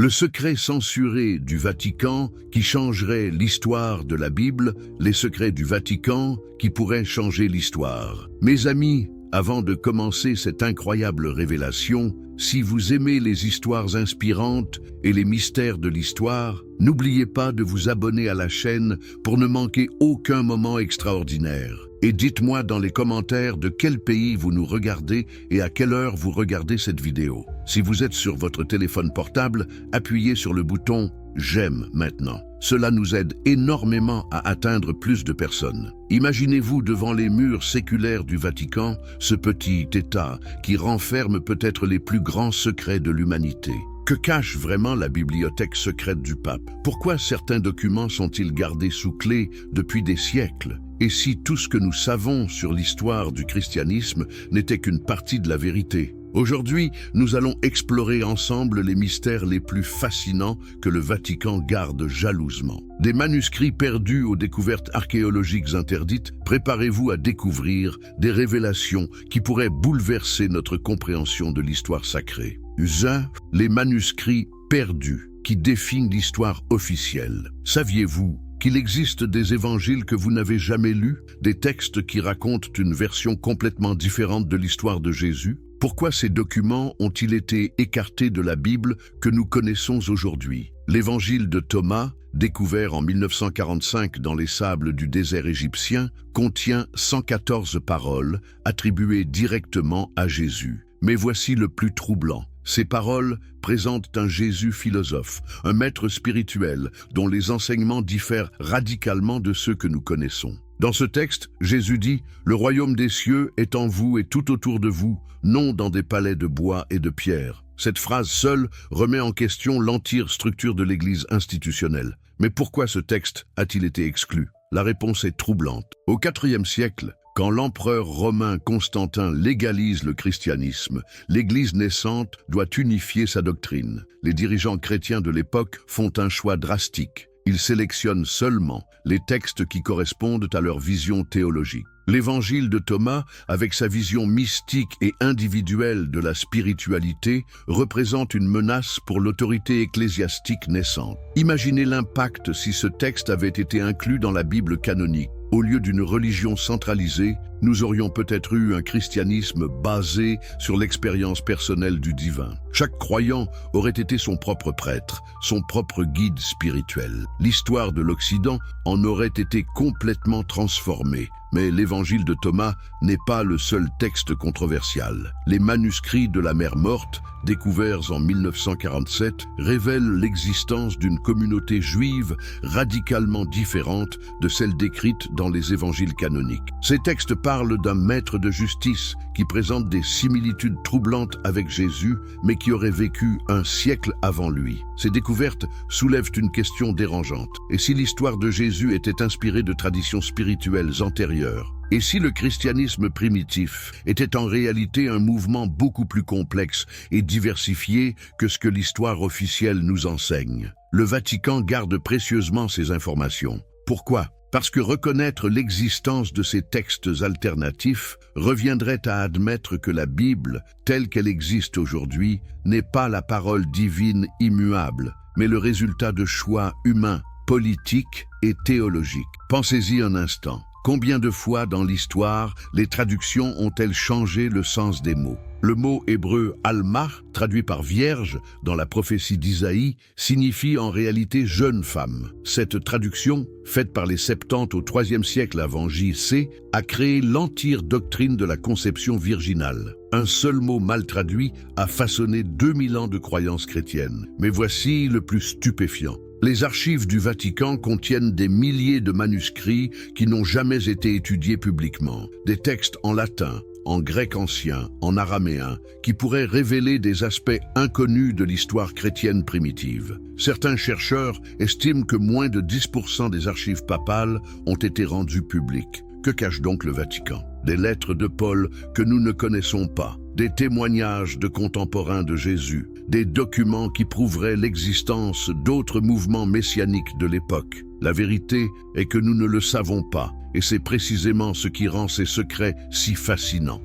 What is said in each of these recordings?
Le secret censuré du Vatican qui changerait l'histoire de la Bible, les secrets du Vatican qui pourraient changer l'histoire. Mes amis, avant de commencer cette incroyable révélation, si vous aimez les histoires inspirantes et les mystères de l'histoire, n'oubliez pas de vous abonner à la chaîne pour ne manquer aucun moment extraordinaire. Et dites-moi dans les commentaires de quel pays vous nous regardez et à quelle heure vous regardez cette vidéo. Si vous êtes sur votre téléphone portable, appuyez sur le bouton « J'aime » maintenant. Cela nous aide énormément à atteindre plus de personnes. Imaginez-vous devant les murs séculaires du Vatican, ce petit État qui renferme peut-être les plus grands secrets de l'humanité. Que cache vraiment la bibliothèque secrète du pape? Pourquoi certains documents sont-ils gardés sous clé depuis des siècles? Et si tout ce que nous savons sur l'histoire du christianisme n'était qu'une partie de la vérité? Aujourd'hui, nous allons explorer ensemble les mystères les plus fascinants que le Vatican garde jalousement. Des manuscrits perdus aux découvertes archéologiques interdites, préparez-vous à découvrir des révélations qui pourraient bouleverser notre compréhension de l'histoire sacrée. 1. Les manuscrits perdus qui définissent l'histoire officielle. Saviez-vous qu'il existe des évangiles que vous n'avez jamais lus, des textes qui racontent une version complètement différente de l'histoire de Jésus? Pourquoi ces documents ont-ils été écartés de la Bible que nous connaissons aujourd'hui? L'évangile de Thomas, découvert en 1945 dans les sables du désert égyptien, contient 114 paroles attribuées directement à Jésus. Mais voici le plus troublant. Ces paroles présentent un Jésus philosophe, un maître spirituel dont les enseignements diffèrent radicalement de ceux que nous connaissons. Dans ce texte, Jésus dit « Le royaume des cieux est en vous et tout autour de vous, non dans des palais de bois et de pierre. » Cette phrase seule remet en question l'entière structure de l'Église institutionnelle. Mais pourquoi ce texte a-t-il été exclu? La réponse est troublante. Au IVe siècle, quand l'empereur romain Constantin légalise le christianisme, l'Église naissante doit unifier sa doctrine. Les dirigeants chrétiens de l'époque font un choix drastique. Ils sélectionnent seulement les textes qui correspondent à leur vision théologique. L'évangile de Thomas, avec sa vision mystique et individuelle de la spiritualité, représente une menace pour l'autorité ecclésiastique naissante. Imaginez l'impact si ce texte avait été inclus dans la Bible canonique. Au lieu d'une religion centralisée, nous aurions peut-être eu un christianisme basé sur l'expérience personnelle du divin. Chaque croyant aurait été son propre prêtre, son propre guide spirituel. L'histoire de l'Occident en aurait été complètement transformée. Mais l'évangile de Thomas n'est pas le seul texte controversial. Les manuscrits de la mer morte, découverts en 1947, révèlent l'existence d'une communauté juive radicalement différente de celle décrite dans les évangiles canoniques. Ces textes parlent d'un maître de justice qui présente des similitudes troublantes avec Jésus, mais qui aurait vécu un siècle avant lui. Ces découvertes soulèvent une question dérangeante. Et si l'histoire de Jésus était inspirée de traditions spirituelles antérieures? Et si le christianisme primitif était en réalité un mouvement beaucoup plus complexe et diversifié que ce que l'histoire officielle nous enseigne? Le Vatican garde précieusement ces informations. Pourquoi? Parce que reconnaître l'existence de ces textes alternatifs reviendrait à admettre que la Bible, telle qu'elle existe aujourd'hui, n'est pas la parole divine immuable, mais le résultat de choix humains, politiques et théologiques. Pensez-y un instant. Combien de fois dans l'histoire, les traductions ont-elles changé le sens des mots? Le mot hébreu « alma », traduit par « vierge » dans la prophétie d'Isaïe, signifie en réalité « jeune femme ». Cette traduction, faite par les Septante au IIIe siècle avant J.C., a créé l'entière doctrine de la conception virginale. Un seul mot mal traduit a façonné 2000 ans de croyances chrétiennes. Mais voici le plus stupéfiant. Les archives du Vatican contiennent des milliers de manuscrits qui n'ont jamais été étudiés publiquement. Des textes en latin, en grec ancien, en araméen, qui pourraient révéler des aspects inconnus de l'histoire chrétienne primitive. Certains chercheurs estiment que moins de 10% des archives papales ont été rendues publiques. Que cache donc le Vatican? Des lettres de Paul que nous ne connaissons pas, des témoignages de contemporains de Jésus, des documents qui prouveraient l'existence d'autres mouvements messianiques de l'époque. La vérité est que nous ne le savons pas, et c'est précisément ce qui rend ces secrets si fascinants.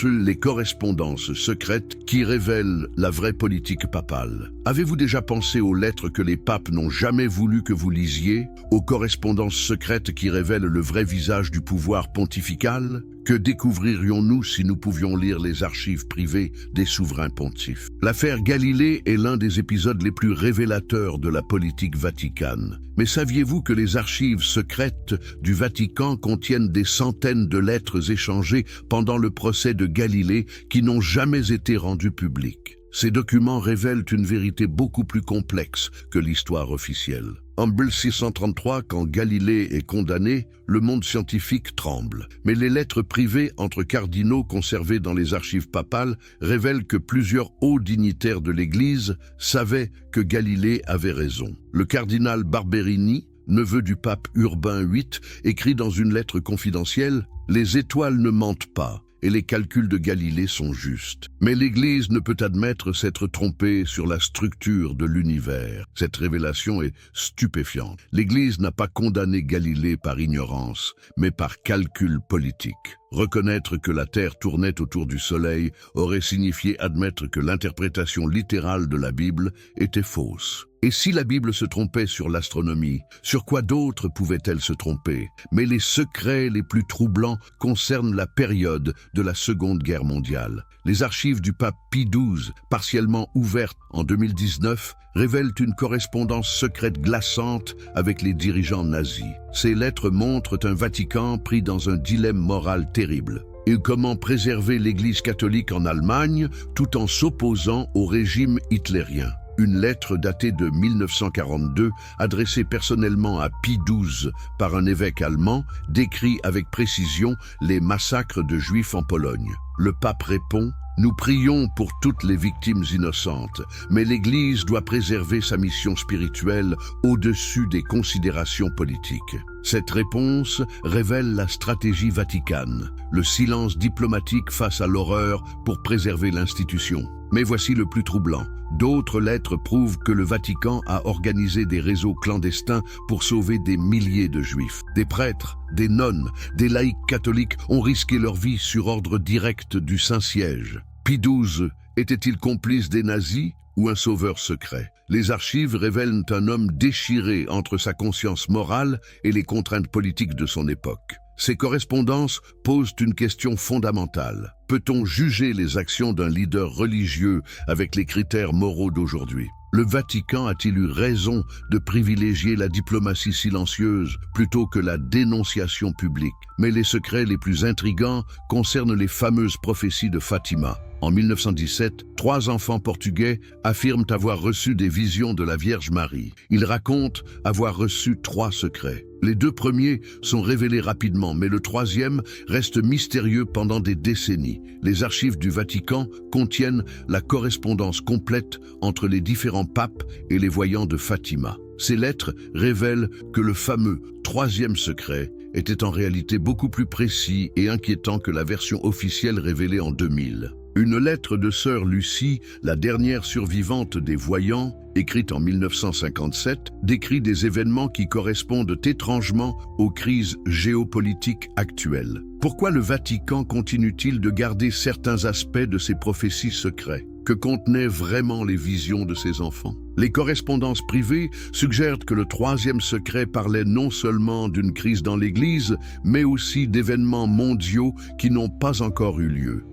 Les correspondances secrètes qui révèlent la vraie politique papale. Avez-vous déjà pensé aux lettres que les papes n'ont jamais voulu que vous lisiez, aux correspondances secrètes qui révèlent le vrai visage du pouvoir pontifical? Que découvririons-nous si nous pouvions lire les archives privées des souverains pontifes? L'affaire Galilée est l'un des épisodes les plus révélateurs de la politique vaticane. Mais saviez-vous que les archives secrètes du Vatican contiennent des centaines de lettres échangées pendant le procès de Galilée qui n'ont jamais été rendues publiques? Ces documents révèlent une vérité beaucoup plus complexe que l'histoire officielle. En 1633, quand Galilée est condamné, le monde scientifique tremble. Mais les lettres privées entre cardinaux conservées dans les archives papales révèlent que plusieurs hauts dignitaires de l'Église savaient que Galilée avait raison. Le cardinal Barberini, neveu du pape Urbain VIII, écrit dans une lettre confidentielle « Les étoiles ne mentent pas ». Et les calculs de Galilée sont justes. Mais l'Église ne peut admettre s'être trompée sur la structure de l'univers. Cette révélation est stupéfiante. L'Église n'a pas condamné Galilée par ignorance, mais par calcul politique. Reconnaître que la Terre tournait autour du Soleil aurait signifié admettre que l'interprétation littérale de la Bible était fausse. Et si la Bible se trompait sur l'astronomie, sur quoi d'autre pouvait-elle se tromper? Mais les secrets les plus troublants concernent la période de la Seconde Guerre mondiale. Les archives du pape Pie XII, partiellement ouvertes en 2019, révèlent une correspondance secrète glaçante avec les dirigeants nazis. Ces lettres montrent un Vatican pris dans un dilemme moral terrible. Et comment préserver l'Église catholique en Allemagne tout en s'opposant au régime hitlérien? Une lettre datée de 1942, adressée personnellement à Pie XII par un évêque allemand, décrit avec précision les massacres de Juifs en Pologne. Le pape répond « Nous prions pour toutes les victimes innocentes, mais l'Église doit préserver sa mission spirituelle au-dessus des considérations politiques. » Cette réponse révèle la stratégie vaticane, le silence diplomatique face à l'horreur pour préserver l'institution. Mais voici le plus troublant. D'autres lettres prouvent que le Vatican a organisé des réseaux clandestins pour sauver des milliers de Juifs. Des prêtres, des nonnes, des laïcs catholiques ont risqué leur vie sur ordre direct du Saint-Siège. Pie XII était-il complice des nazis ou un sauveur secret? Les archives révèlent un homme déchiré entre sa conscience morale et les contraintes politiques de son époque. Ces correspondances posent une question fondamentale. Peut-on juger les actions d'un leader religieux avec les critères moraux d'aujourd'hui? Le Vatican a-t-il eu raison de privilégier la diplomatie silencieuse plutôt que la dénonciation publique? Mais les secrets les plus intrigants concernent les fameuses prophéties de Fatima. En 1917, 3 enfants portugais affirment avoir reçu des visions de la Vierge Marie. Ils racontent avoir reçu 3 secrets. Les 2 premiers sont révélés rapidement, mais le 3e reste mystérieux pendant des décennies. Les archives du Vatican contiennent la correspondance complète entre les différents papes et les voyants de Fatima. Ces lettres révèlent que le fameux 3e secret était en réalité beaucoup plus précis et inquiétant que la version officielle révélée en 2000. Une lettre de sœur Lucie, la dernière survivante des voyants, écrite en 1957, décrit des événements qui correspondent étrangement aux crises géopolitiques actuelles. Pourquoi le Vatican continue-t-il de garder certains aspects de ses prophéties secrets? Que contenaient vraiment les visions de ses enfants? Les correspondances privées suggèrent que le 3e secret parlait non seulement d'une crise dans l'Église, mais aussi d'événements mondiaux qui n'ont pas encore eu lieu.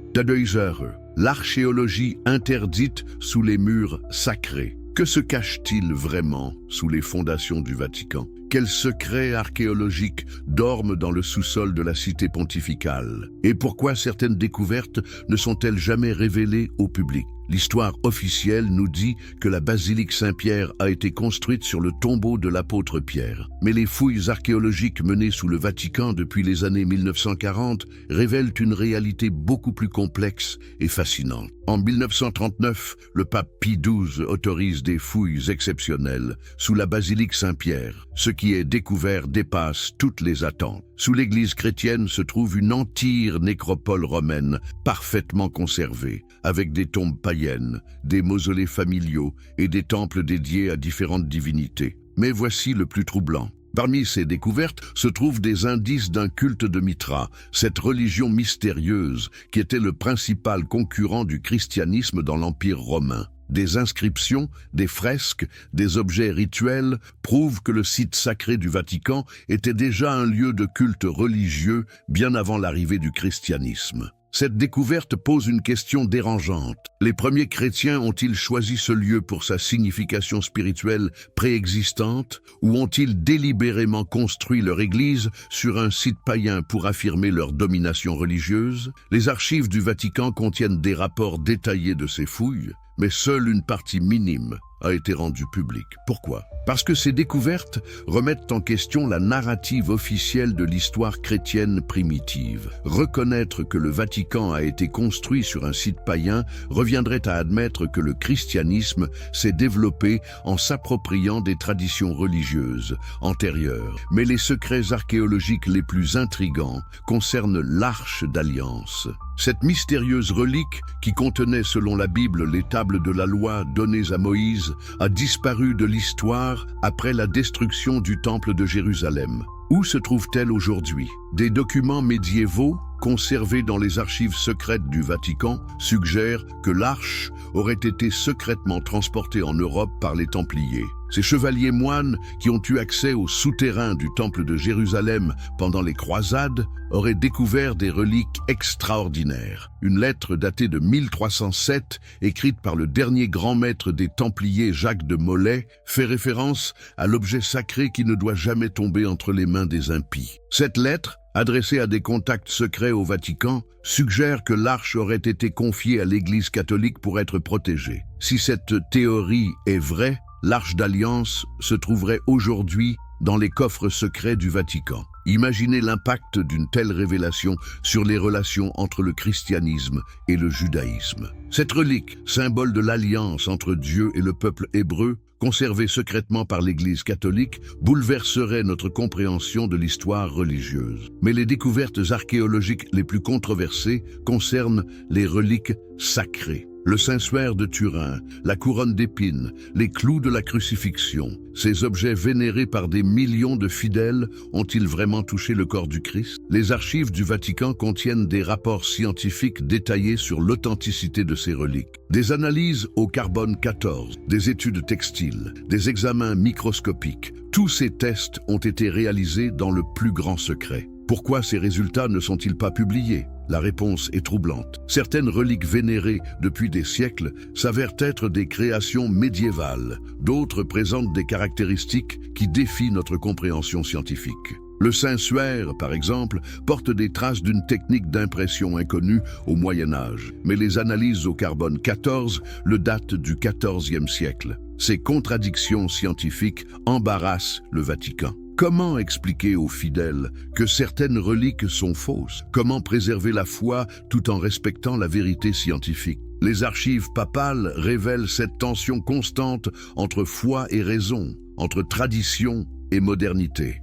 L'archéologie interdite sous les murs sacrés. Que se cache-t-il vraiment sous les fondations du Vatican? Quels secrets archéologiques dorment dans le sous-sol de la cité pontificale? Et pourquoi certaines découvertes ne sont-elles jamais révélées au public? L'histoire officielle nous dit que la basilique Saint-Pierre a été construite sur le tombeau de l'apôtre Pierre. Mais les fouilles archéologiques menées sous le Vatican depuis les années 1940 révèlent une réalité beaucoup plus complexe et fascinante. En 1939, le pape Pie XII autorise des fouilles exceptionnelles sous la basilique Saint-Pierre. Ce qui est découvert dépasse toutes les attentes. Sous l'église chrétienne se trouve une entière nécropole romaine parfaitement conservée, avec des tombes païennes, des mausolées familiaux et des temples dédiés à différentes divinités. Mais voici le plus troublant. Parmi ces découvertes se trouvent des indices d'un culte de Mithra, cette religion mystérieuse qui était le principal concurrent du christianisme dans l'Empire romain. Des inscriptions, des fresques, des objets rituels prouvent que le site sacré du Vatican était déjà un lieu de culte religieux bien avant l'arrivée du christianisme. Cette découverte pose une question dérangeante. Les premiers chrétiens ont-ils choisi ce lieu pour sa signification spirituelle préexistante ou ont-ils délibérément construit leur église sur un site païen pour affirmer leur domination religieuse? Les archives du Vatican contiennent des rapports détaillés de ces fouilles, mais seule une partie minime a été rendue publique. Pourquoi? Parce que ces découvertes remettent en question la narrative officielle de l'histoire chrétienne primitive. Reconnaître que le Vatican a été construit sur un site païen reviendrait à admettre que le christianisme s'est développé en s'appropriant des traditions religieuses antérieures. Mais les secrets archéologiques les plus intrigants concernent l'Arche d'Alliance. Cette mystérieuse relique, qui contenait selon la Bible les tables de la loi données à Moïse, a disparu de l'histoire après la destruction du Temple de Jérusalem. Où se trouve-t-elle aujourd'hui? Des documents médiévaux conservés dans les archives secrètes du Vatican suggèrent que l'arche aurait été secrètement transportée en Europe par les Templiers. Ces chevaliers moines qui ont eu accès aux souterrains du Temple de Jérusalem pendant les croisades auraient découvert des reliques extraordinaires. Une lettre datée de 1307, écrite par le dernier grand maître des Templiers, Jacques de Molay, fait référence à l'objet sacré qui ne doit jamais tomber entre les mains des impies. Cette lettre, adressée à des contacts secrets au Vatican, suggère que l'arche aurait été confiée à l'Église catholique pour être protégée. Si cette théorie est vraie, l'Arche d'Alliance se trouverait aujourd'hui dans les coffres secrets du Vatican. Imaginez l'impact d'une telle révélation sur les relations entre le christianisme et le judaïsme. Cette relique, symbole de l'alliance entre Dieu et le peuple hébreu, conservée secrètement par l'Église catholique, bouleverserait notre compréhension de l'histoire religieuse. Mais les découvertes archéologiques les plus controversées concernent les reliques sacrées. Le Saint-Suaire de Turin, la couronne d'épines, les clous de la crucifixion, ces objets vénérés par des millions de fidèles ont-ils vraiment touché le corps du Christ? Les archives du Vatican contiennent des rapports scientifiques détaillés sur l'authenticité de ces reliques. Des analyses au carbone 14, des études textiles, des examens microscopiques, tous ces tests ont été réalisés dans le plus grand secret. Pourquoi ces résultats ne sont-ils pas publiés? La réponse est troublante. Certaines reliques vénérées depuis des siècles s'avèrent être des créations médiévales. D'autres présentent des caractéristiques qui défient notre compréhension scientifique. Le Saint-Suaire, par exemple, porte des traces d'une technique d'impression inconnue au Moyen Âge. Mais les analyses au carbone 14 le datent du XIVe siècle. Ces contradictions scientifiques embarrassent le Vatican. Comment expliquer aux fidèles que certaines reliques sont fausses? Comment préserver la foi tout en respectant la vérité scientifique? Les archives papales révèlent cette tension constante entre foi et raison, entre tradition et modernité.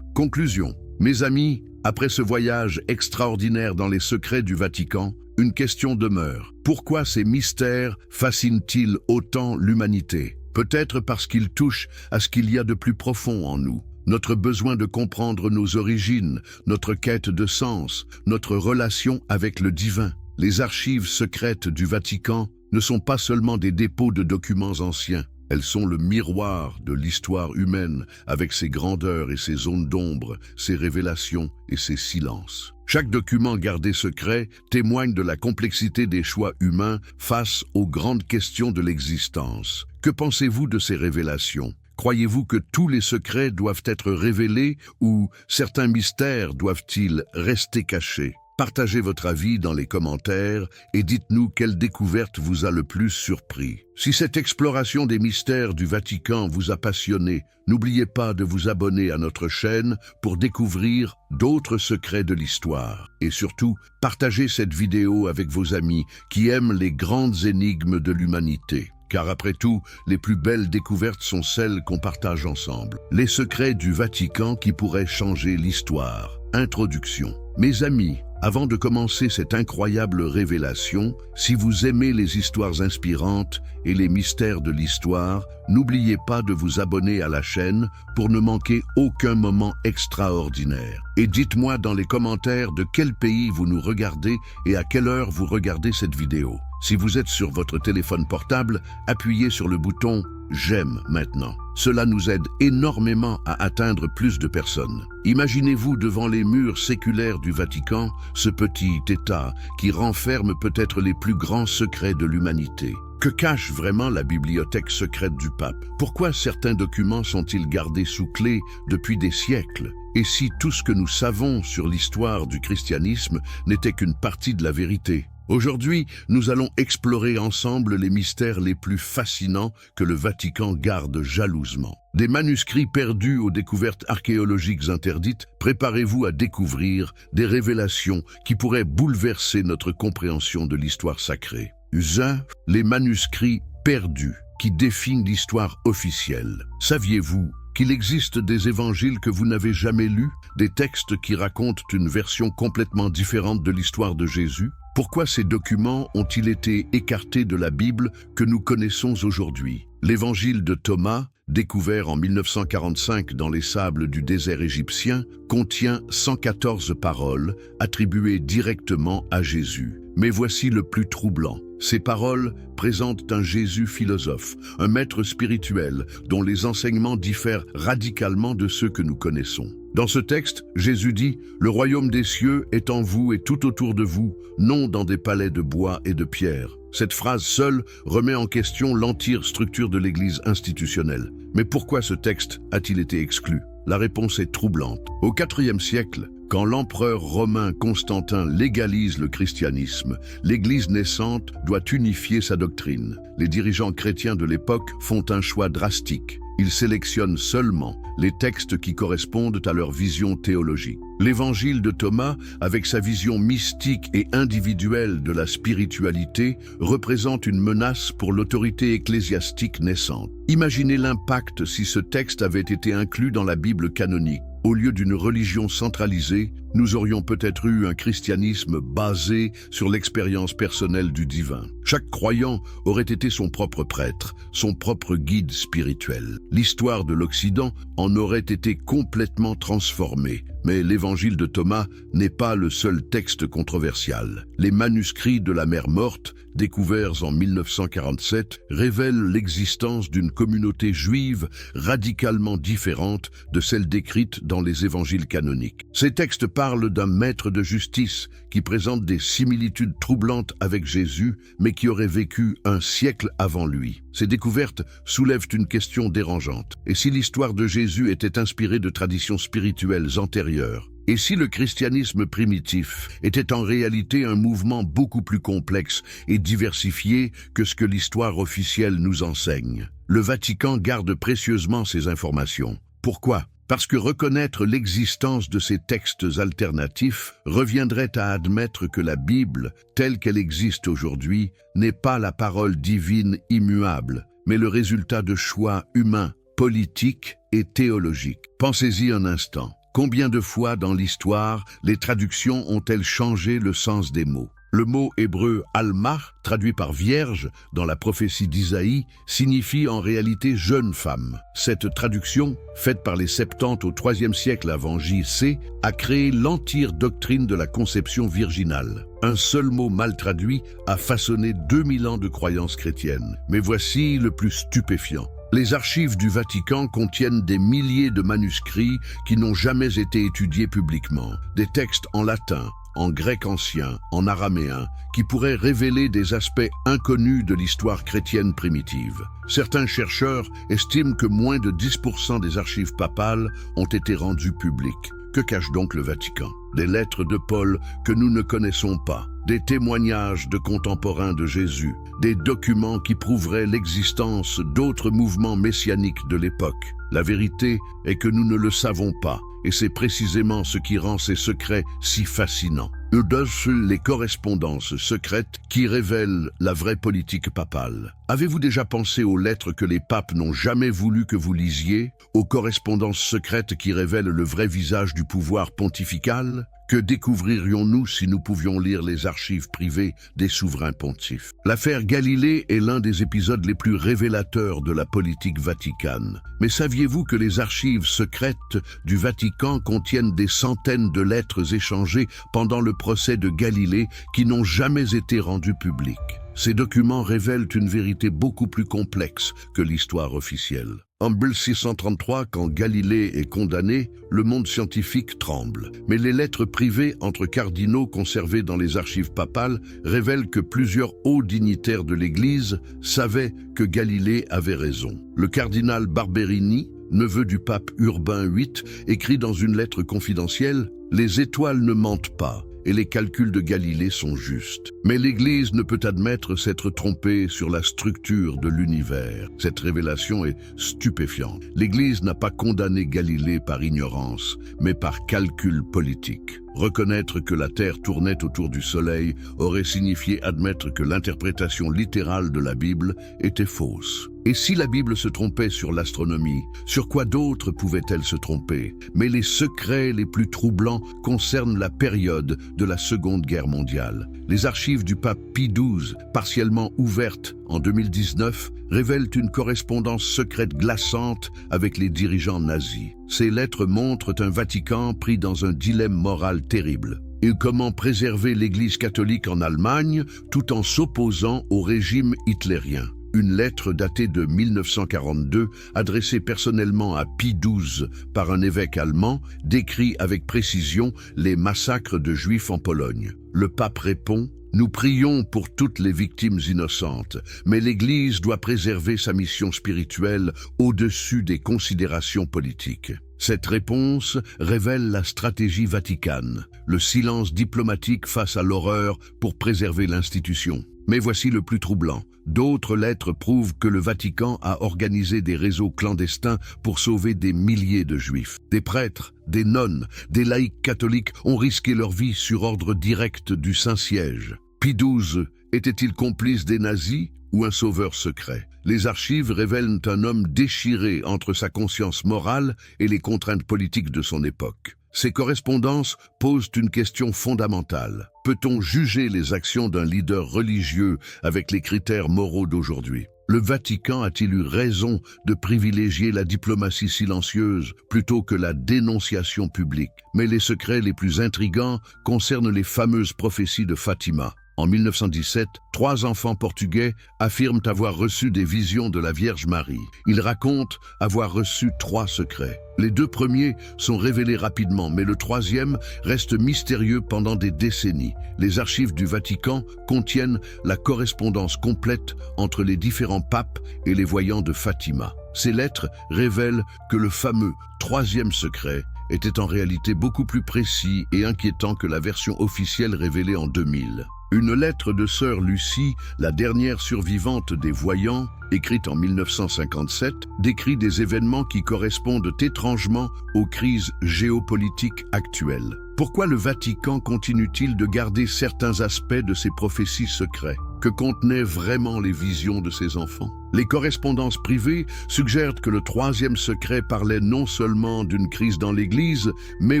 Conclusion. Mes amis, après ce voyage extraordinaire dans les secrets du Vatican, une question demeure. Pourquoi ces mystères fascinent-ils autant l'humanité? Peut-être parce qu'ils touchent à ce qu'il y a de plus profond en nous. Notre besoin de comprendre nos origines, notre quête de sens, notre relation avec le divin. Les archives secrètes du Vatican ne sont pas seulement des dépôts de documents anciens. Elles sont le miroir de l'histoire humaine avec ses grandeurs et ses zones d'ombre, ses révélations et ses silences. Chaque document gardé secret témoigne de la complexité des choix humains face aux grandes questions de l'existence. Que pensez-vous de ces révélations? Croyez-vous que tous les secrets doivent être révélés ou certains mystères doivent-ils rester cachés? Partagez votre avis dans les commentaires et dites-nous quelle découverte vous a le plus surpris. Si cette exploration des mystères du Vatican vous a passionné, n'oubliez pas de vous abonner à notre chaîne pour découvrir d'autres secrets de l'histoire. Et surtout, partagez cette vidéo avec vos amis qui aiment les grandes énigmes de l'humanité. Car après tout, les plus belles découvertes sont celles qu'on partage ensemble. Les secrets du Vatican qui pourraient changer l'histoire. Introduction. Mes amis, Avant de commencer cette incroyable révélation, si vous aimez les histoires inspirantes et les mystères de l'histoire, n'oubliez pas de vous abonner à la chaîne pour ne manquer aucun moment extraordinaire. Et dites-moi dans les commentaires de quel pays vous nous regardez et à quelle heure vous regardez cette vidéo. Si vous êtes sur votre téléphone portable, appuyez sur le bouton « J'aime » maintenant. Cela nous aide énormément à atteindre plus de personnes. Imaginez-vous devant les murs séculaires du Vatican, ce petit État qui renferme peut-être les plus grands secrets de l'humanité. Que cache vraiment la bibliothèque secrète du pape? Pourquoi certains documents sont-ils gardés sous clé depuis des siècles? Et si tout ce que nous savons sur l'histoire du christianisme n'était qu'une partie de la vérité? Aujourd'hui, nous allons explorer ensemble les mystères les plus fascinants que le Vatican garde jalousement. Des manuscrits perdus aux découvertes archéologiques interdites, préparez-vous à découvrir des révélations qui pourraient bouleverser notre compréhension de l'histoire sacrée. 1. Les manuscrits perdus qui définissent l'histoire officielle. Saviez-vous qu'il existe des évangiles que vous n'avez jamais lus, des textes qui racontent une version complètement différente de l'histoire de Jésus? Pourquoi ces documents ont-ils été écartés de la Bible que nous connaissons aujourd'hui? L'évangile de Thomas, découvert en 1945 dans les sables du désert égyptien, contient 114 paroles attribuées directement à Jésus. Mais voici le plus troublant. Ces paroles présentent un Jésus philosophe, un maître spirituel dont les enseignements diffèrent radicalement de ceux que nous connaissons. Dans ce texte, Jésus dit « Le royaume des cieux est en vous et tout autour de vous, non dans des palais de bois et de pierre. » Cette phrase seule remet en question l'entière structure de l'Église institutionnelle. Mais pourquoi ce texte a-t-il été exclu? La réponse est troublante. Au IVe siècle, quand l'empereur romain Constantin légalise le christianisme, l'Église naissante doit unifier sa doctrine. Les dirigeants chrétiens de l'époque font un choix drastique. Ils sélectionnent seulement les textes qui correspondent à leur vision théologique. L'évangile de Thomas, avec sa vision mystique et individuelle de la spiritualité, représente une menace pour l'autorité ecclésiastique naissante. Imaginez l'impact si ce texte avait été inclus dans la Bible canonique. Au lieu d'une religion centralisée, nous aurions peut-être eu un christianisme basé sur l'expérience personnelle du divin. Chaque croyant aurait été son propre prêtre, son propre guide spirituel. L'histoire de l'Occident en aurait été complètement transformée. Mais l'évangile de Thomas n'est pas le seul texte controversial. Les manuscrits de la mer morte, découverts en 1947, révèlent l'existence d'une communauté juive radicalement différente de celle décrite dans les évangiles canoniques. Ces textes parlent d'un maître de justice qui présente des similitudes troublantes avec Jésus, mais qui aurait vécu un siècle avant lui. Ces découvertes soulèvent une question dérangeante. Et si l'histoire de Jésus était inspirée de traditions spirituelles antérieures? Et si le christianisme primitif était en réalité un mouvement beaucoup plus complexe et diversifié que ce que l'histoire officielle nous enseigne? Le Vatican garde précieusement ces informations. Pourquoi? Parce que reconnaître l'existence de ces textes alternatifs reviendrait à admettre que la Bible, telle qu'elle existe aujourd'hui, n'est pas la parole divine immuable, mais le résultat de choix humains, politiques et théologiques. Pensez-y un instant. Combien de fois dans l'histoire, les traductions ont-elles changé le sens des mots? Le mot hébreu « alma », traduit par « vierge » dans la prophétie d'Isaïe, signifie en réalité « jeune femme ». Cette traduction, faite par les Septante au IIIe siècle avant J.C., a créé l'entière doctrine de la conception virginale. Un seul mot mal traduit a façonné 2000 ans de croyances chrétiennes. Mais voici le plus stupéfiant. Les archives du Vatican contiennent des milliers de manuscrits qui n'ont jamais été étudiés publiquement. Des textes en latin, en grec ancien, en araméen, qui pourraient révéler des aspects inconnus de l'histoire chrétienne primitive. Certains chercheurs estiment que moins de 10% des archives papales ont été rendues publiques. Que cache donc le Vatican? Des lettres de Paul que nous ne connaissons pas, des témoignages de contemporains de Jésus, des documents qui prouveraient l'existence d'autres mouvements messianiques de l'époque. La vérité est que nous ne le savons pas, et c'est précisément ce qui rend ces secrets si fascinants. les correspondances secrètes qui révèlent la vraie politique papale. Avez-vous déjà pensé aux lettres que les papes n'ont jamais voulu que vous lisiez, aux correspondances secrètes qui révèlent le vrai visage du pouvoir pontifical? Que découvririons-nous si nous pouvions lire les archives privées des souverains pontifes? L'affaire Galilée est l'un des épisodes les plus révélateurs de la politique vaticane. Mais saviez-vous que les archives secrètes du Vatican contiennent des centaines de lettres échangées pendant le procès de Galilée qui n'ont jamais été rendues publiques? Ces documents révèlent une vérité beaucoup plus complexe que l'histoire officielle. En 1633, quand Galilée est condamné, le monde scientifique tremble. Mais les lettres privées entre cardinaux conservées dans les archives papales révèlent que plusieurs hauts dignitaires de l'Église savaient que Galilée avait raison. Le cardinal Barberini, neveu du pape Urbain VIII, écrit dans une lettre confidentielle « Les étoiles ne mentent pas ». Et les calculs de Galilée sont justes. Mais l'Église ne peut admettre s'être trompée sur la structure de l'univers. Cette révélation est stupéfiante. L'Église n'a pas condamné Galilée par ignorance, mais par calcul politique. Reconnaître que la Terre tournait autour du Soleil aurait signifié admettre que l'interprétation littérale de la Bible était fausse. Et si la Bible se trompait sur l'astronomie, sur quoi d'autre pouvait-elle se tromper? Mais les secrets les plus troublants concernent la période de la Seconde Guerre mondiale. Les archives du pape Pie XII, partiellement ouvertes en 2019, révèlent une correspondance secrète glaçante avec les dirigeants nazis. Ces lettres montrent un Vatican pris dans un dilemme moral terrible. Et comment préserver l'Église catholique en Allemagne tout en s'opposant au régime hitlérien? Une lettre datée de 1942, adressée personnellement à Pie XII par un évêque allemand, décrit avec précision les massacres de Juifs en Pologne. Le pape répond « Nous prions pour toutes les victimes innocentes, mais l'Église doit préserver sa mission spirituelle au-dessus des considérations politiques. » Cette réponse révèle la stratégie vaticane, le silence diplomatique face à l'horreur pour préserver l'institution. Mais voici le plus troublant. D'autres lettres prouvent que le Vatican a organisé des réseaux clandestins pour sauver des milliers de Juifs. Des prêtres, des nonnes, des laïcs catholiques ont risqué leur vie sur ordre direct du Saint-Siège. Pie XII était-il complice des nazis ou un sauveur secret? Les archives révèlent un homme déchiré entre sa conscience morale et les contraintes politiques de son époque. Ces correspondances posent une question fondamentale. Peut-on juger les actions d'un leader religieux avec les critères moraux d'aujourd'hui? Le Vatican a-t-il eu raison de privilégier la diplomatie silencieuse plutôt que la dénonciation publique? Mais les secrets les plus intrigants concernent les fameuses prophéties de Fatima. En 1917, 3 enfants portugais affirment avoir reçu des visions de la Vierge Marie. Ils racontent avoir reçu 3 secrets. Les 2 premiers sont révélés rapidement, mais le 3e reste mystérieux pendant des décennies. Les archives du Vatican contiennent la correspondance complète entre les différents papes et les voyants de Fatima. Ces lettres révèlent que le fameux 3e secret était en réalité beaucoup plus précis et inquiétant que la version officielle révélée en 2000. Une lettre de sœur Lucie, la dernière survivante des voyants, écrite en 1957, décrit des événements qui correspondent étrangement aux crises géopolitiques actuelles. Pourquoi le Vatican continue-t-il de garder certains aspects de ses prophéties secrets? Que contenaient vraiment les visions de ses enfants? Les correspondances privées suggèrent que le 3e secret parlait non seulement d'une crise dans l'Église, mais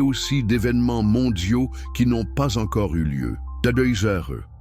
aussi d'événements mondiaux qui n'ont pas encore eu lieu.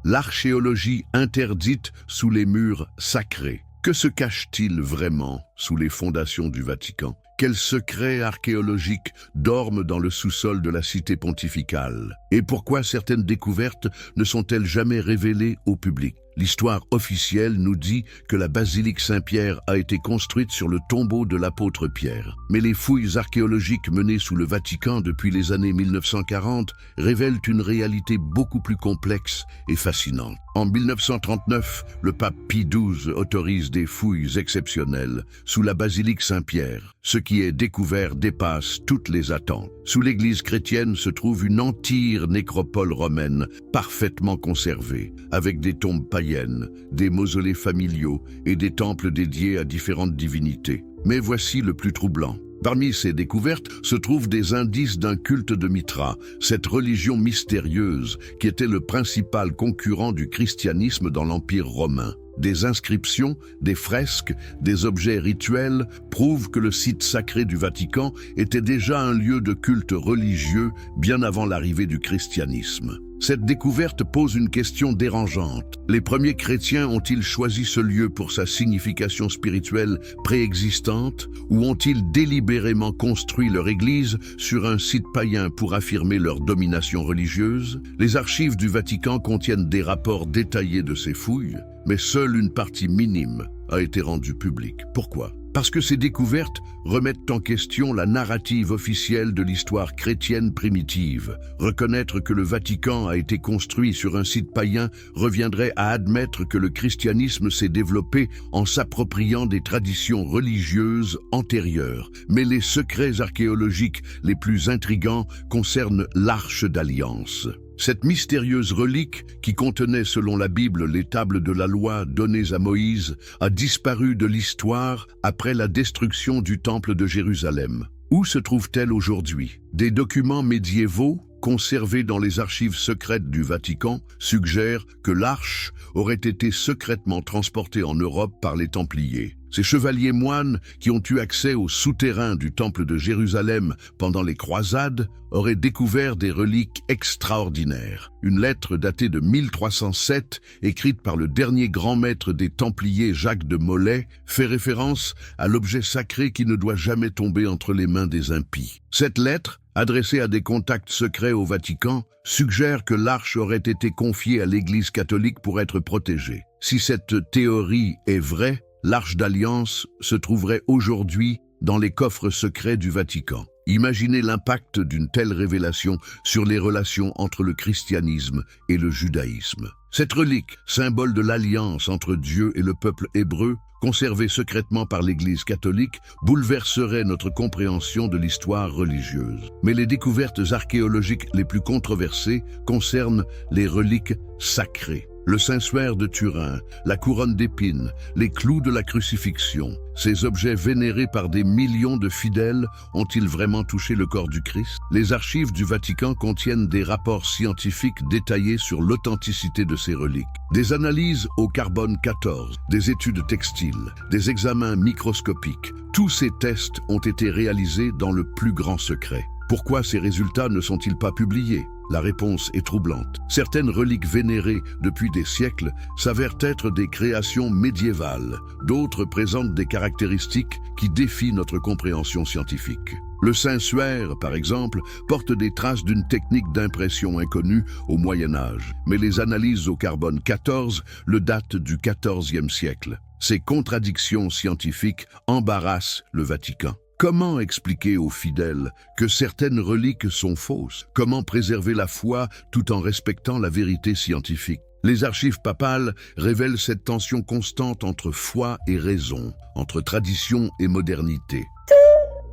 L'archéologie interdite sous les murs sacrés. Que se cache-t-il vraiment sous les fondations du Vatican? Quels secrets archéologiques dorment dans le sous-sol de la cité pontificale? Et pourquoi certaines découvertes ne sont-elles jamais révélées au public? L'histoire officielle nous dit que la basilique Saint-Pierre a été construite sur le tombeau de l'apôtre Pierre. Mais les fouilles archéologiques menées sous le Vatican depuis les années 1940 révèlent une réalité beaucoup plus complexe et fascinante. En 1939, le pape Pie XII autorise des fouilles exceptionnelles sous la basilique Saint-Pierre. Ce qui est découvert dépasse toutes les attentes. Sous l'église chrétienne se trouve une entière nécropole romaine parfaitement conservée, avec des tombes païennes, des mausolées familiaux et des temples dédiés à différentes divinités. Mais voici le plus troublant. Parmi ces découvertes se trouvent des indices d'un culte de Mithra, cette religion mystérieuse qui était le principal concurrent du christianisme dans l'Empire romain. Des inscriptions, des fresques, des objets rituels prouvent que le site sacré du Vatican était déjà un lieu de culte religieux bien avant l'arrivée du christianisme. Cette découverte pose une question dérangeante. Les premiers chrétiens ont-ils choisi ce lieu pour sa signification spirituelle préexistante ou ont-ils délibérément construit leur église sur un site païen pour affirmer leur domination religieuse? Les archives du Vatican contiennent des rapports détaillés de ces fouilles, mais seule une partie minime a été rendue publique. Pourquoi? Parce que ces découvertes remettent en question la narrative officielle de l'histoire chrétienne primitive. Reconnaître que le Vatican a été construit sur un site païen reviendrait à admettre que le christianisme s'est développé en s'appropriant des traditions religieuses antérieures. Mais les secrets archéologiques les plus intrigants concernent l'Arche d'Alliance. Cette mystérieuse relique, qui contenait selon la Bible les tables de la loi données à Moïse, a disparu de l'histoire après la destruction du temple de Jérusalem. Où se trouve-t-elle aujourd'hui? Des documents médiévaux, conservés dans les archives secrètes du Vatican, suggèrent que l'arche aurait été secrètement transportée en Europe par les Templiers. Ces chevaliers moines, qui ont eu accès aux souterrains du temple de Jérusalem pendant les croisades, auraient découvert des reliques extraordinaires. Une lettre datée de 1307, écrite par le dernier grand maître des Templiers, Jacques de Molay, fait référence à l'objet sacré qui ne doit jamais tomber entre les mains des impies. Cette lettre, adressée à des contacts secrets au Vatican, suggère que l'arche aurait été confiée à l'Église catholique pour être protégée. Si cette théorie est vraie, l'Arche d'Alliance se trouverait aujourd'hui dans les coffres secrets du Vatican. Imaginez l'impact d'une telle révélation sur les relations entre le christianisme et le judaïsme. Cette relique, symbole de l'alliance entre Dieu et le peuple hébreu, conservée secrètement par l'Église catholique, bouleverserait notre compréhension de l'histoire religieuse. Mais les découvertes archéologiques les plus controversées concernent les reliques sacrées. Le Saint-Suaire de Turin, la couronne d'épines, les clous de la crucifixion, ces objets vénérés par des millions de fidèles ont-ils vraiment touché le corps du Christ? Les archives du Vatican contiennent des rapports scientifiques détaillés sur l'authenticité de ces reliques. Des analyses au carbone 14, des études textiles, des examens microscopiques, tous ces tests ont été réalisés dans le plus grand secret. Pourquoi ces résultats ne sont-ils pas publiés? La réponse est troublante. Certaines reliques vénérées depuis des siècles s'avèrent être des créations médiévales. D'autres présentent des caractéristiques qui défient notre compréhension scientifique. Le Saint-Suaire, par exemple, porte des traces d'une technique d'impression inconnue au Moyen Âge. Mais les analyses au carbone 14 le datent du XIVe siècle. Ces contradictions scientifiques embarrassent le Vatican. Comment expliquer aux fidèles que certaines reliques sont fausses? Comment préserver la foi tout en respectant la vérité scientifique? Les archives papales révèlent cette tension constante entre foi et raison, entre tradition et modernité.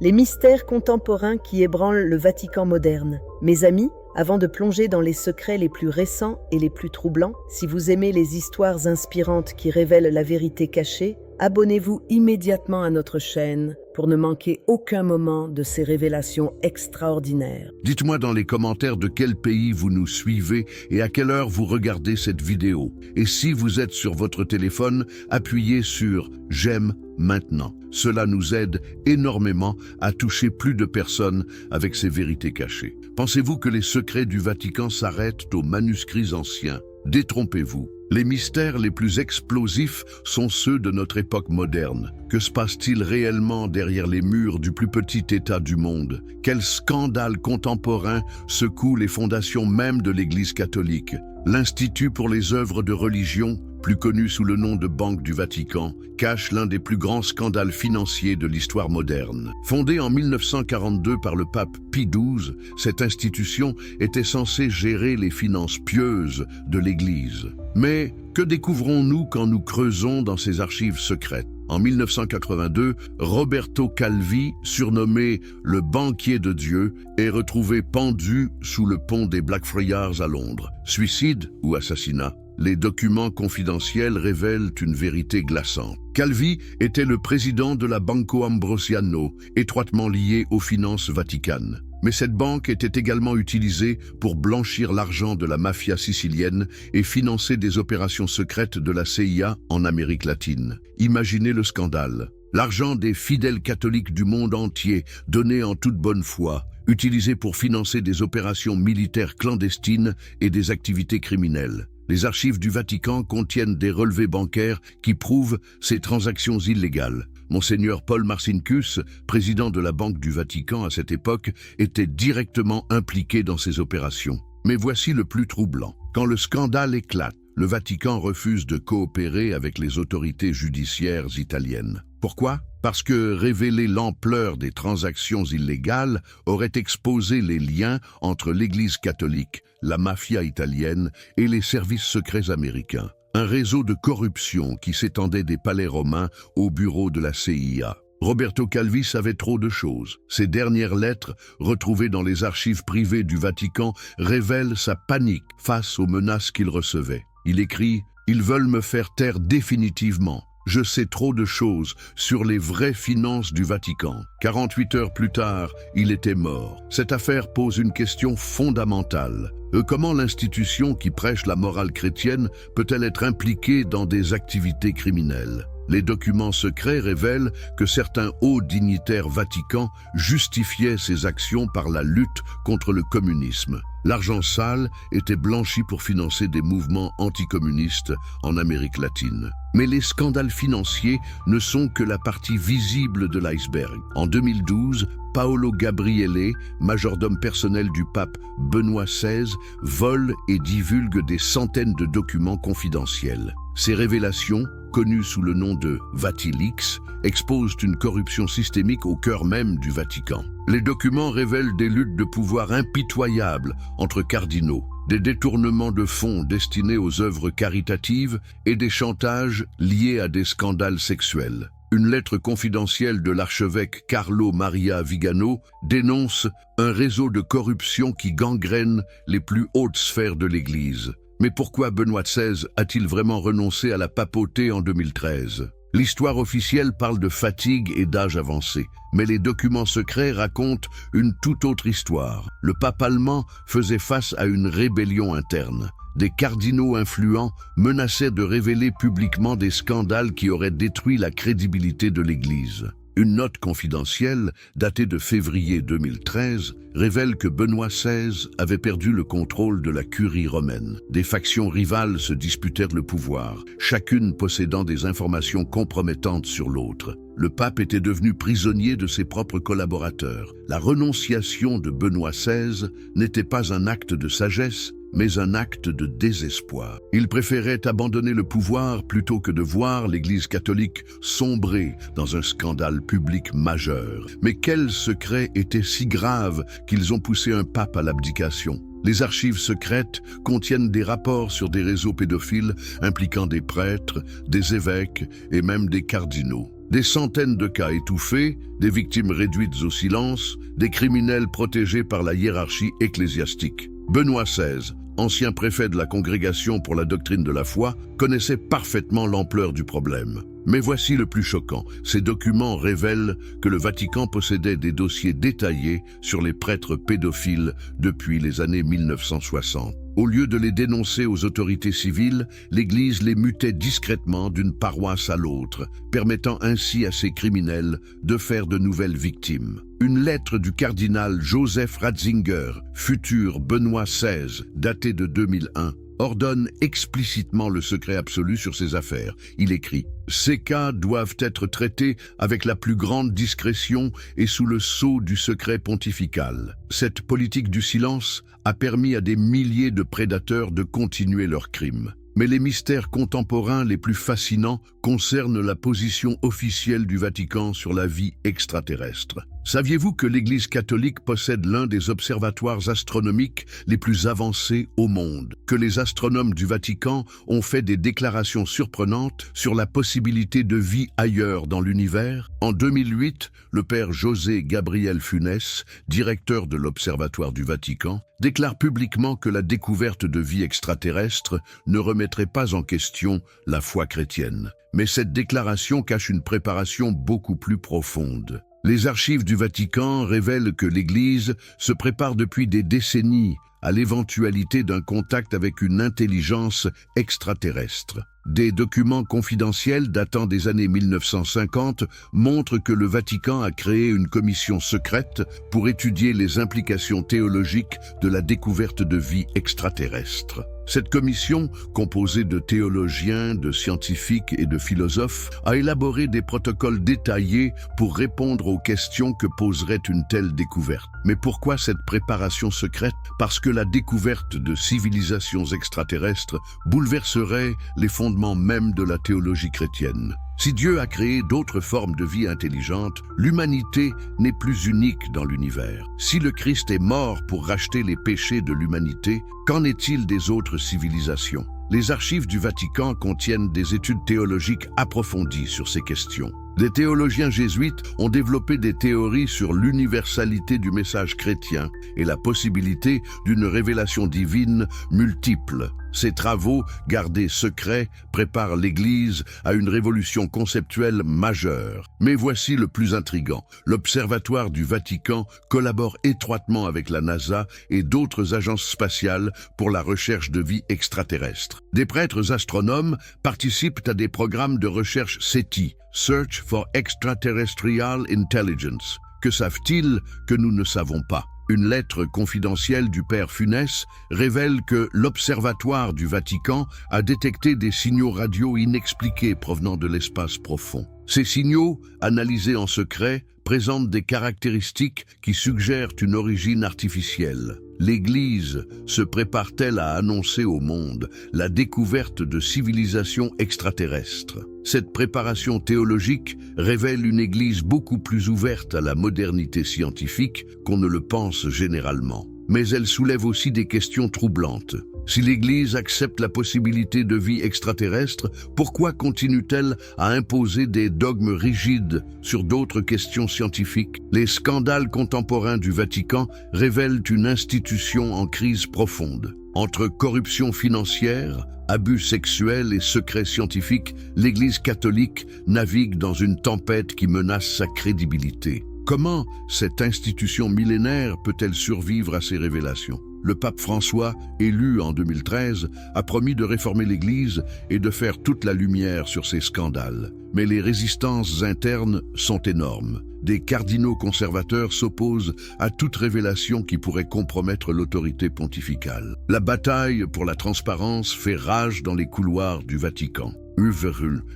Les mystères contemporains qui ébranlent le Vatican moderne. Mes amis, avant de plonger dans les secrets les plus récents et les plus troublants, si vous aimez les histoires inspirantes qui révèlent la vérité cachée, abonnez-vous immédiatement à notre chaîne pour ne manquer aucun moment de ces révélations extraordinaires. Dites-moi dans les commentaires de quel pays vous nous suivez et à quelle heure vous regardez cette vidéo. Et si vous êtes sur votre téléphone, appuyez sur « J'aime maintenant ». Cela nous aide énormément à toucher plus de personnes avec ces vérités cachées. Pensez-vous que les secrets du Vatican s'arrêtent aux manuscrits anciens? Détrompez-vous. Les mystères les plus explosifs sont ceux de notre époque moderne. Que se passe-t-il réellement derrière les murs du plus petit État du monde? Quel scandale contemporain secoue les fondations même de l'Église catholique? L'Institut pour les œuvres de religion, plus connu sous le nom de Banque du Vatican, cache l'un des plus grands scandales financiers de l'histoire moderne. Fondée en 1942 par le pape Pie XII, cette institution était censée gérer les finances pieuses de l'Église. Mais que découvrons-nous quand nous creusons dans ces archives secrètes? En 1982, Roberto Calvi, surnommé le banquier de Dieu, est retrouvé pendu sous le pont des Blackfriars à Londres. Suicide ou assassinat? Les documents confidentiels révèlent une vérité glaçante. Calvi était le président de la Banco Ambrosiano, étroitement lié aux finances vaticanes. Mais cette banque était également utilisée pour blanchir l'argent de la mafia sicilienne et financer des opérations secrètes de la CIA en Amérique latine. Imaginez le scandale. L'argent des fidèles catholiques du monde entier, donné en toute bonne foi, utilisé pour financer des opérations militaires clandestines et des activités criminelles. Les archives du Vatican contiennent des relevés bancaires qui prouvent ces transactions illégales. Monseigneur Paul Marcinkus, président de la Banque du Vatican à cette époque, était directement impliqué dans ces opérations. Mais voici le plus troublant. Quand le scandale éclate, le Vatican refuse de coopérer avec les autorités judiciaires italiennes. Pourquoi? Parce que révéler l'ampleur des transactions illégales aurait exposé les liens entre l'Église catholique, la mafia italienne et les services secrets américains. Un réseau de corruption qui s'étendait des palais romains au bureau de la CIA. Roberto Calvi savait trop de choses. Ses dernières lettres, retrouvées dans les archives privées du Vatican, révèlent sa panique face aux menaces qu'il recevait. Il écrit « Ils veulent me faire taire définitivement. Je sais trop de choses sur les vraies finances du Vatican. » 48 heures plus tard, il était mort. Cette affaire pose une question fondamentale. Comment l'institution qui prêche la morale chrétienne peut-elle être impliquée dans des activités criminelles? Les documents secrets révèlent que certains hauts dignitaires vaticans justifiaient ces actions par la lutte contre le communisme. L'argent sale était blanchi pour financer des mouvements anticommunistes en Amérique latine. Mais les scandales financiers ne sont que la partie visible de l'iceberg. En 2012, Paolo Gabriele, majordome personnel du pape Benoît XVI, vole et divulgue des centaines de documents confidentiels. Ces révélations, connues sous le nom de Vatilix, exposent une corruption systémique au cœur même du Vatican. Les documents révèlent des luttes de pouvoir impitoyables entre cardinaux, des détournements de fonds destinés aux œuvres caritatives et des chantages liés à des scandales sexuels. Une lettre confidentielle de l'archevêque Carlo Maria Vigano dénonce un réseau de corruption qui gangrène les plus hautes sphères de l'Église. Mais pourquoi Benoît XVI a-t-il vraiment renoncé à la papauté en 2013? L'histoire officielle parle de fatigue et d'âge avancé, mais les documents secrets racontent une toute autre histoire. Le pape allemand faisait face à une rébellion interne. Des cardinaux influents menaçaient de révéler publiquement des scandales qui auraient détruit la crédibilité de l'Église. Une note confidentielle, datée de février 2013, révèle que Benoît XVI avait perdu le contrôle de la curie romaine. Des factions rivales se disputèrent le pouvoir, chacune possédant des informations compromettantes sur l'autre. Le pape était devenu prisonnier de ses propres collaborateurs. La renonciation de Benoît XVI n'était pas un acte de sagesse, mais un acte de désespoir. Il préférait abandonner le pouvoir plutôt que de voir l'Église catholique sombrer dans un scandale public majeur. Mais quel secret était si grave qu'ils ont poussé un pape à l'abdication? Les archives secrètes contiennent des rapports sur des réseaux pédophiles impliquant des prêtres, des évêques et même des cardinaux. Des centaines de cas étouffés, des victimes réduites au silence, des criminels protégés par la hiérarchie ecclésiastique. Benoît XVI, ancien préfet de la Congrégation pour la doctrine de la foi, connaissait parfaitement l'ampleur du problème. Mais voici le plus choquant. Ces documents révèlent que le Vatican possédait des dossiers détaillés sur les prêtres pédophiles depuis les années 1960. Au lieu de les dénoncer aux autorités civiles, l'Église les mutait discrètement d'une paroisse à l'autre, permettant ainsi à ces criminels de faire de nouvelles victimes. Une lettre du cardinal Joseph Ratzinger, futur Benoît XVI, datée de 2001, ordonne explicitement le secret absolu sur ces affaires. Il écrit « Ces cas doivent être traités avec la plus grande discrétion et sous le sceau du secret pontifical. » Cette politique du silence a permis à des milliers de prédateurs de continuer leurs crimes. Mais les mystères contemporains les plus fascinants concernent la position officielle du Vatican sur la vie extraterrestre. Saviez-vous que l'Église catholique possède l'un des observatoires astronomiques les plus avancés au monde? Que les astronomes du Vatican ont fait des déclarations surprenantes sur la possibilité de vie ailleurs dans l'univers? En 2008, le père José Gabriel Funes, directeur de l'Observatoire du Vatican, déclare publiquement que la découverte de vie extraterrestre ne remettrait pas en question la foi chrétienne. Mais cette déclaration cache une préparation beaucoup plus profonde. Les archives du Vatican révèlent que l'Église se prépare depuis des décennies à l'éventualité d'un contact avec une intelligence extraterrestre. Des documents confidentiels datant des années 1950 montrent que le Vatican a créé une commission secrète pour étudier les implications théologiques de la découverte de vie extraterrestre. Cette commission, composée de théologiens, de scientifiques et de philosophes, a élaboré des protocoles détaillés pour répondre aux questions que poserait une telle découverte. Mais pourquoi cette préparation secrète? Parce que la découverte de civilisations extraterrestres bouleverserait les fondements même de la théologie chrétienne. Si Dieu a créé d'autres formes de vie intelligente, l'humanité n'est plus unique dans l'univers. Si le Christ est mort pour racheter les péchés de l'humanité, qu'en est-il des autres civilisations? Les archives du Vatican contiennent des études théologiques approfondies sur ces questions. Des théologiens jésuites ont développé des théories sur l'universalité du message chrétien et la possibilité d'une révélation divine multiple. Ces travaux, gardés secrets, préparent l'Église à une révolution conceptuelle majeure. Mais voici le plus intrigant. L'Observatoire du Vatican collabore étroitement avec la NASA et d'autres agences spatiales pour la recherche de vie extraterrestre. Des prêtres astronomes participent à des programmes de recherche SETI, Search for Extraterrestrial Intelligence. Que savent-ils que nous ne savons pas? Une lettre confidentielle du père Funes révèle que l'Observatoire du Vatican a détecté des signaux radio inexpliqués provenant de l'espace profond. Ces signaux, analysés en secret, présentent des caractéristiques qui suggèrent une origine artificielle. L'Église se prépare-t-elle à annoncer au monde la découverte de civilisations extraterrestres? Cette préparation théologique révèle une Église beaucoup plus ouverte à la modernité scientifique qu'on ne le pense généralement. Mais elle soulève aussi des questions troublantes. Si l'Église accepte la possibilité de vie extraterrestre, pourquoi continue-t-elle à imposer des dogmes rigides sur d'autres questions scientifiques? Les scandales contemporains du Vatican révèlent une institution en crise profonde. Entre corruption financière, abus sexuels et secrets scientifiques, l'Église catholique navigue dans une tempête qui menace sa crédibilité. Comment cette institution millénaire peut-elle survivre à ces révélations? Le pape François, élu en 2013, a promis de réformer l'Église et de faire toute la lumière sur ces scandales. Mais les résistances internes sont énormes. Des cardinaux conservateurs s'opposent à toute révélation qui pourrait compromettre l'autorité pontificale. La bataille pour la transparence fait rage dans les couloirs du Vatican.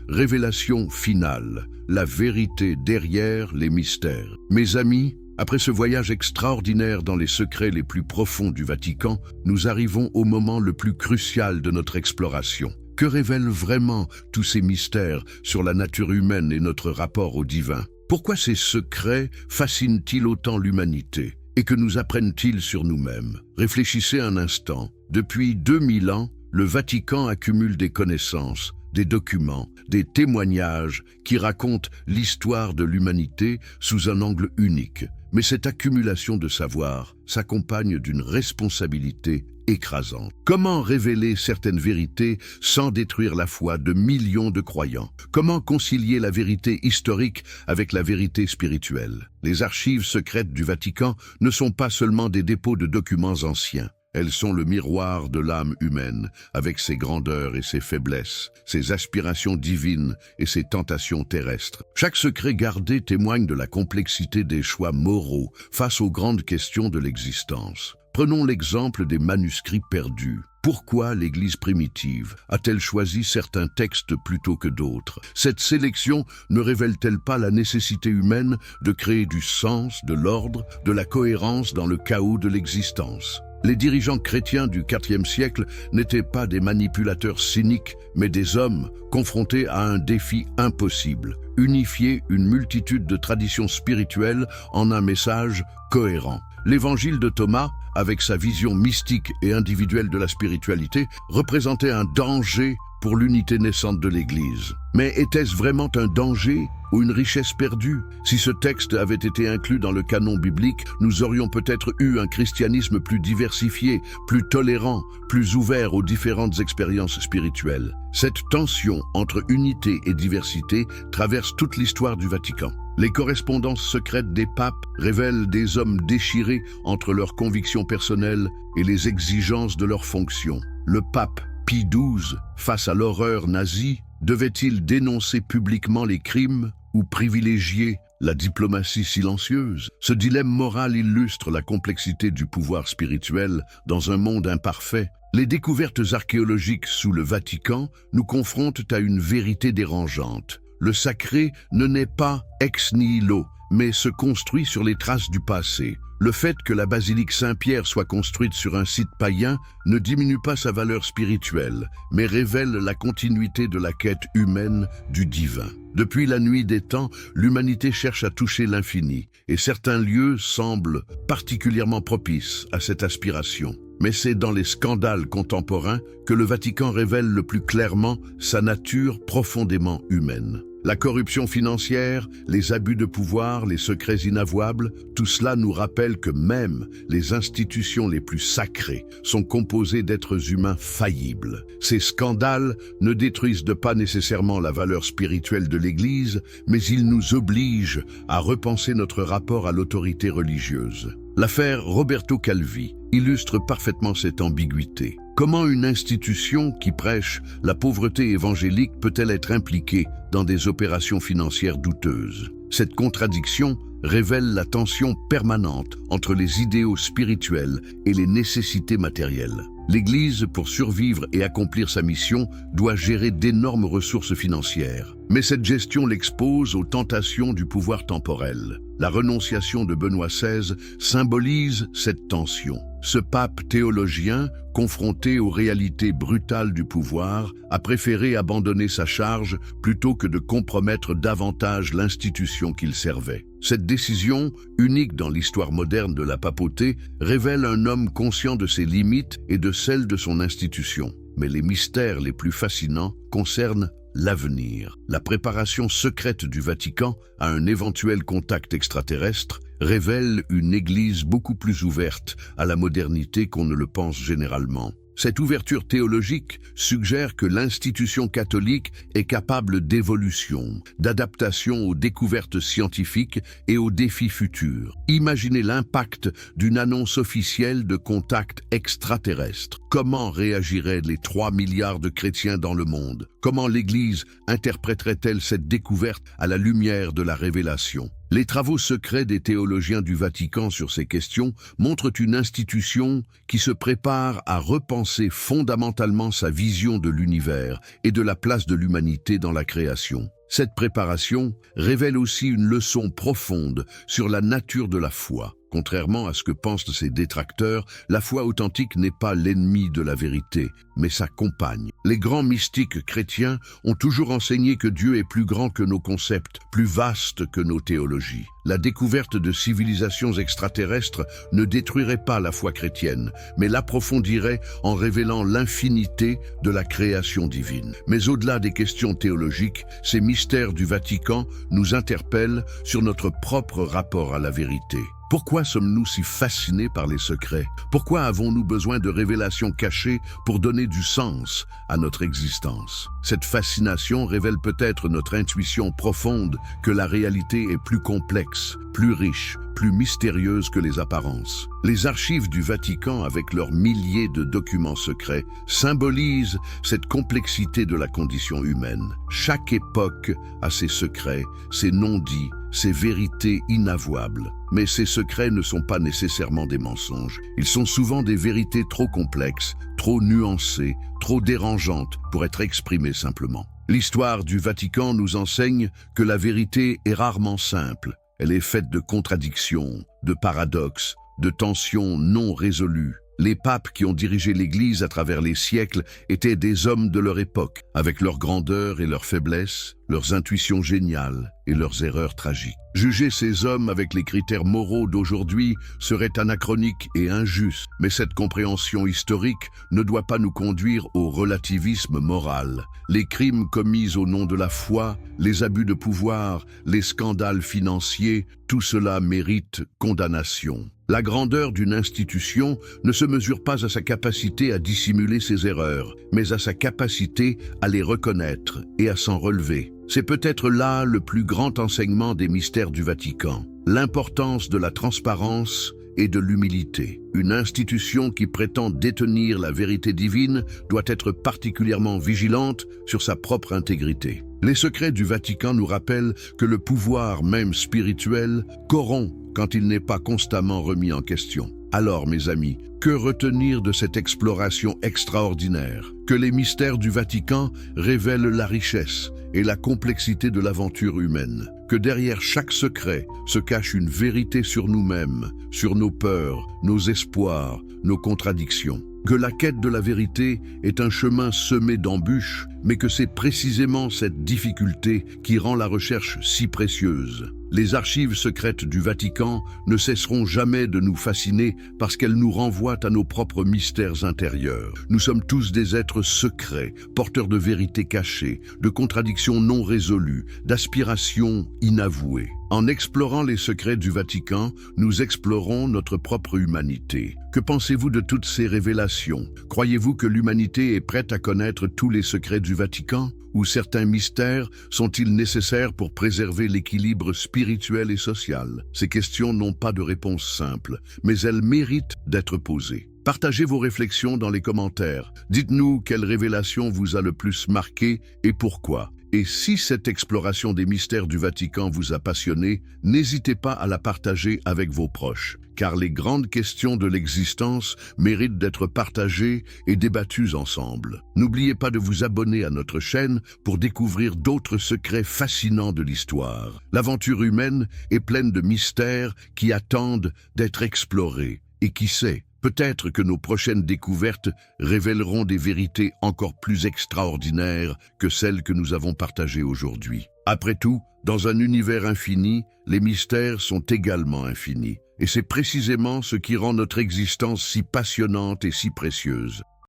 Révélation finale, la vérité derrière les mystères. Mes amis, après ce voyage extraordinaire dans les secrets les plus profonds du Vatican, nous arrivons au moment le plus crucial de notre exploration. Que révèlent vraiment tous ces mystères sur la nature humaine et notre rapport au divin? Pourquoi ces secrets fascinent-ils autant l'humanité? Et que nous apprennent-ils sur nous-mêmes? Réfléchissez un instant. Depuis 2000 ans, le Vatican accumule des connaissances, des documents, des témoignages qui racontent l'histoire de l'humanité sous un angle unique. Mais cette accumulation de savoir s'accompagne d'une responsabilité écrasante. Comment révéler certaines vérités sans détruire la foi de millions de croyants? Comment concilier la vérité historique avec la vérité spirituelle? Les archives secrètes du Vatican ne sont pas seulement des dépôts de documents anciens. Elles sont le miroir de l'âme humaine, avec ses grandeurs et ses faiblesses, ses aspirations divines et ses tentations terrestres. Chaque secret gardé témoigne de la complexité des choix moraux face aux grandes questions de l'existence. Prenons l'exemple des manuscrits perdus. Pourquoi l'Église primitive a-t-elle choisi certains textes plutôt que d'autres? Cette sélection ne révèle-t-elle pas la nécessité humaine de créer du sens, de l'ordre, de la cohérence dans le chaos de l'existence? Les dirigeants chrétiens du IVe siècle n'étaient pas des manipulateurs cyniques, mais des hommes confrontés à un défi impossible: unifier une multitude de traditions spirituelles en un message cohérent. L'évangile de Thomas, avec sa vision mystique et individuelle de la spiritualité, représentait un danger pour l'unité naissante de l'Église. Mais était-ce vraiment un danger ou une richesse perdue? Si ce texte avait été inclus dans le canon biblique, nous aurions peut-être eu un christianisme plus diversifié, plus tolérant, plus ouvert aux différentes expériences spirituelles. Cette tension entre unité et diversité traverse toute l'histoire du Vatican. Les correspondances secrètes des papes révèlent des hommes déchirés entre leurs convictions personnelles et les exigences de leurs fonctions. Le pape Pie XII, face à l'horreur nazie, devait-il dénoncer publiquement les crimes ou privilégier la diplomatie silencieuse? Ce dilemme moral illustre la complexité du pouvoir spirituel dans un monde imparfait. Les découvertes archéologiques sous le Vatican nous confrontent à une vérité dérangeante. Le sacré ne naît pas ex nihilo, mais se construit sur les traces du passé. Le fait que la basilique Saint-Pierre soit construite sur un site païen ne diminue pas sa valeur spirituelle, mais révèle la continuité de la quête humaine du divin. Depuis la nuit des temps, l'humanité cherche à toucher l'infini, et certains lieux semblent particulièrement propices à cette aspiration. Mais c'est dans les scandales contemporains que le Vatican révèle le plus clairement sa nature profondément humaine. La corruption financière, les abus de pouvoir, les secrets inavouables, tout cela nous rappelle que même les institutions les plus sacrées sont composées d'êtres humains faillibles. Ces scandales ne détruisent pas nécessairement la valeur spirituelle de l'Église, mais ils nous obligent à repenser notre rapport à l'autorité religieuse. L'affaire Roberto Calvi illustre parfaitement cette ambiguïté. Comment une institution qui prêche la pauvreté évangélique peut-elle être impliquée dans des opérations financières douteuses? Cette contradiction révèle la tension permanente entre les idéaux spirituels et les nécessités matérielles. L'Église, pour survivre et accomplir sa mission, doit gérer d'énormes ressources financières. Mais cette gestion l'expose aux tentations du pouvoir temporel. La renonciation de Benoît XVI symbolise cette tension. Ce pape théologien, confronté aux réalités brutales du pouvoir, a préféré abandonner sa charge plutôt que de compromettre davantage l'institution qu'il servait. Cette décision, unique dans l'histoire moderne de la papauté, révèle un homme conscient de ses limites et de celles de son institution. Mais les mystères les plus fascinants concernent l'avenir. La préparation secrète du Vatican à un éventuel contact extraterrestre révèle une Église beaucoup plus ouverte à la modernité qu'on ne le pense généralement. Cette ouverture théologique suggère que l'institution catholique est capable d'évolution, d'adaptation aux découvertes scientifiques et aux défis futurs. Imaginez l'impact d'une annonce officielle de contact extraterrestre. Comment réagiraient les 3 milliards de chrétiens dans le monde? Comment l'Église interpréterait-elle cette découverte à la lumière de la révélation? Les travaux secrets des théologiens du Vatican sur ces questions montrent une institution qui se prépare à repenser fondamentalement sa vision de l'univers et de la place de l'humanité dans la création. Cette préparation révèle aussi une leçon profonde sur la nature de la foi. Contrairement à ce que pensent ses détracteurs, la foi authentique n'est pas l'ennemi de la vérité, mais sa compagne. Les grands mystiques chrétiens ont toujours enseigné que Dieu est plus grand que nos concepts, plus vaste que nos théologies. La découverte de civilisations extraterrestres ne détruirait pas la foi chrétienne, mais l'approfondirait en révélant l'infinité de la création divine. Mais au-delà des questions théologiques, ces mystères du Vatican nous interpellent sur notre propre rapport à la vérité. Pourquoi sommes-nous si fascinés par les secrets? Pourquoi avons-nous besoin de révélations cachées pour donner du sens à notre existence? Cette fascination révèle peut-être notre intuition profonde que la réalité est plus complexe, plus riche, plus mystérieuse que les apparences. Les archives du Vatican, avec leurs milliers de documents secrets, symbolisent cette complexité de la condition humaine. Chaque époque a ses secrets, ses non-dits, ses vérités inavouables. Mais ces secrets ne sont pas nécessairement des mensonges. Ils sont souvent des vérités trop complexes, trop nuancées, trop dérangeantes pour être exprimées simplement. L'histoire du Vatican nous enseigne que la vérité est rarement simple. Elle est faite de contradictions, de paradoxes, de tensions non résolues. Les papes qui ont dirigé l'Église à travers les siècles étaient des hommes de leur époque, avec leur grandeur et leur faiblesse, leurs intuitions géniales et leurs erreurs tragiques. Juger ces hommes avec les critères moraux d'aujourd'hui serait anachronique et injuste, mais cette compréhension historique ne doit pas nous conduire au relativisme moral. Les crimes commis au nom de la foi, les abus de pouvoir, les scandales financiers, tout cela mérite condamnation. La grandeur d'une institution ne se mesure pas à sa capacité à dissimuler ses erreurs, mais à sa capacité à les reconnaître et à s'en relever. C'est peut-être là le plus grand enseignement des mystères du Vatican, l'importance de la transparence et de l'humilité. Une institution qui prétend détenir la vérité divine doit être particulièrement vigilante sur sa propre intégrité. Les secrets du Vatican nous rappellent que le pouvoir, même spirituel, corrompt quand il n'est pas constamment remis en question. Alors, mes amis, que retenir de cette exploration extraordinaire? Que les mystères du Vatican révèlent la richesse et la complexité de l'aventure humaine. Que derrière chaque secret se cache une vérité sur nous-mêmes, sur nos peurs, nos espoirs, nos contradictions. Que la quête de la vérité est un chemin semé d'embûches, mais que c'est précisément cette difficulté qui rend la recherche si précieuse. Les archives secrètes du Vatican ne cesseront jamais de nous fasciner parce qu'elles nous renvoient à nos propres mystères intérieurs. Nous sommes tous des êtres secrets, porteurs de vérités cachées, de contradictions non résolues, d'aspirations inavouées. En explorant les secrets du Vatican, nous explorons notre propre humanité. Que pensez-vous de toutes ces révélations? Croyez-vous que l'humanité est prête à connaître tous les secrets du Vatican? Ou certains mystères sont-ils nécessaires pour préserver l'équilibre spirituel et social? Ces questions n'ont pas de réponse simple, mais elles méritent d'être posées. Partagez vos réflexions dans les commentaires. Dites-nous quelle révélation vous a le plus marqué et pourquoi. Et si cette exploration des mystères du Vatican vous a passionné, n'hésitez pas à la partager avec vos proches, car les grandes questions de l'existence méritent d'être partagées et débattues ensemble. N'oubliez pas de vous abonner à notre chaîne pour découvrir d'autres secrets fascinants de l'histoire. L'aventure humaine est pleine de mystères qui attendent d'être explorés. Et qui sait, peut-être que nos prochaines découvertes révéleront des vérités encore plus extraordinaires que celles que nous avons partagées aujourd'hui. Après tout, dans un univers infini, les mystères sont également infinis. Et c'est précisément ce qui rend notre existence si passionnante et si précieuse.